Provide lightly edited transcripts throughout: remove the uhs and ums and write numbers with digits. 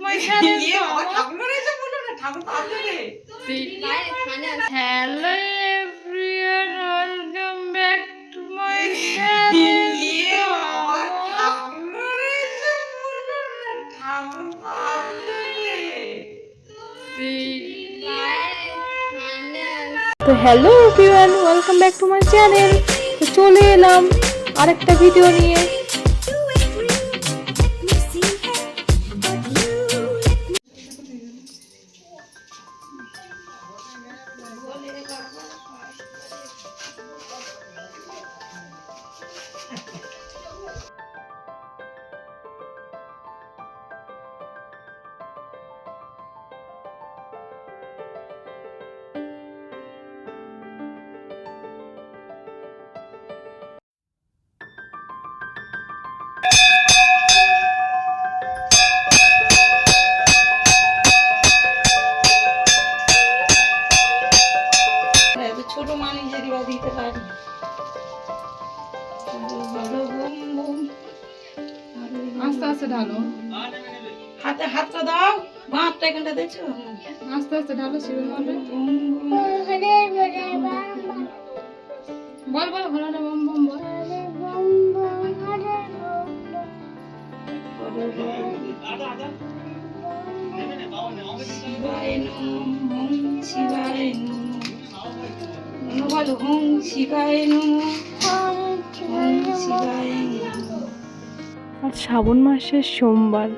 My channel. Hello everyone, welcome back to my channel. তো hello everyone, welcome back to my channel. তো চলে এলাম আরেকটা video নিয়ে। ছোট মানুষ যদি বা দিতে পারি, আস্তে আস্তে ঢালো, হাতে হাতটা দাও, বাঁধটা এখানটা দেখছো, আস্তে আস্তে ঢালো। শিবের মধ্যে বল বল, হরে বম বম বল। শিবায় নমঃ, শিবায় নমঃ, বলো ওম শিবায় নমঃ, ওম শিবায় নমঃ। আজ শ্রাবণ মাসের সোমবার,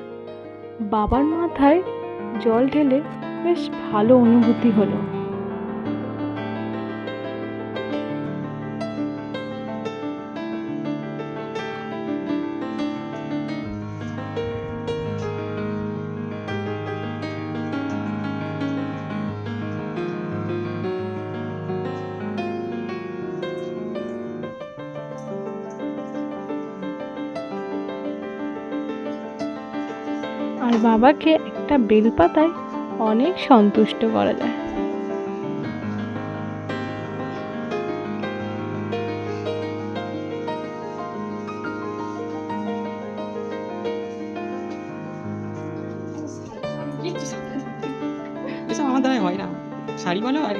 বাবার মাথায় জল ঢেলে বেশ ভালো অনুভূতি হলো। আর বাবাকে একটা বেলপাতায় অনেক সন্তুষ্ট করা যায়। এসব আমার দ্বারা হয় না, শাড়ি বলো আর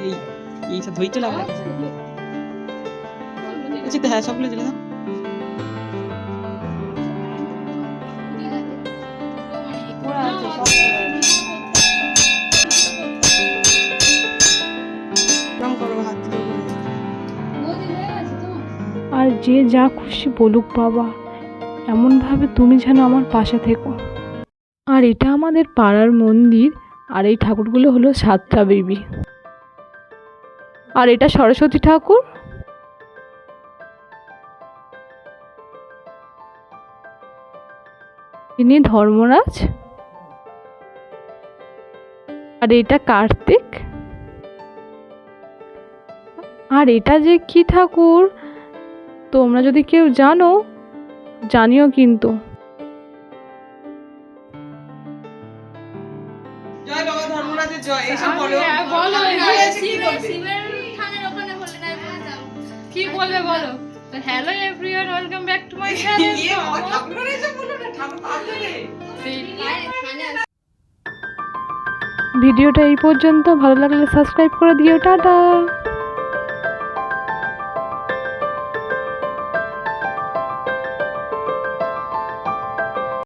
এইসব ধৈর্য লাগবে। হ্যাঁ, সবগুলো জেলে দাও। আর যে যা খুশি বলুক বাবা, এমনভাবে তুমি যেন আমার পাশে থেকো। আর এটা আমাদের পাড়ার মন্দির, আর এই ঠাকুরগুলো হলো সাতটা বেবি। আর এটা সরস্বতী ঠাকুর। ইনি ধর্মরাজ। আর এটা কার্তিক। আর এটা যে কি ঠাকুর, তোমরা যদি কেউ জানো জানিও কিন্তু। জয় বাবা ধর্মরাজের জয়, এইসব বলো। কি বলবে বলো। Hello everyone, welcome back to my channel. ভিডিওটা এই পর্যন্ত, ভালো লাগলে সাবস্ক্রাইব করে দিও। টাটা।